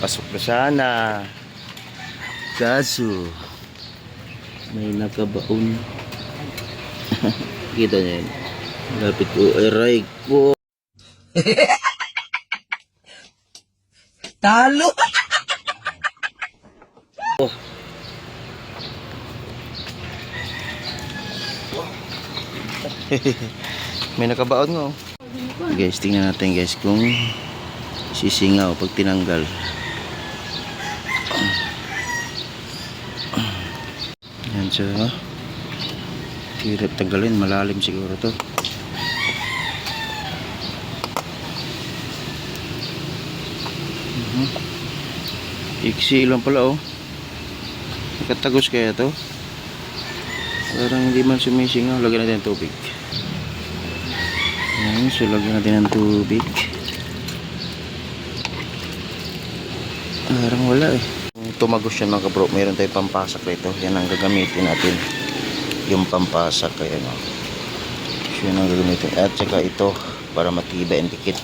Pasok na sana. Kaso may nakabaon. Kita niya yun. Lapit ko. Aray ko. Talo! May nakabaon nga oh. Guys, tingnan natin guys kung sisingaw pag tinanggal. Yan siya. Hirap tanggalin, malalim siguro to. Iksi lang pala oh. Nakatagos kaya to. Parang hindi man sumisingaw. Lagyan natin ng tubig. Ayan, so lagyan natin ng tubig. Parang wala eh. Tumagos yan mga kabro. Mayroon tayong pampasak rito. Yan ang gagamitin natin. Yung pampasak. Ayan o. So yan ang gagamitin. At saka ito para matibay ang dikit.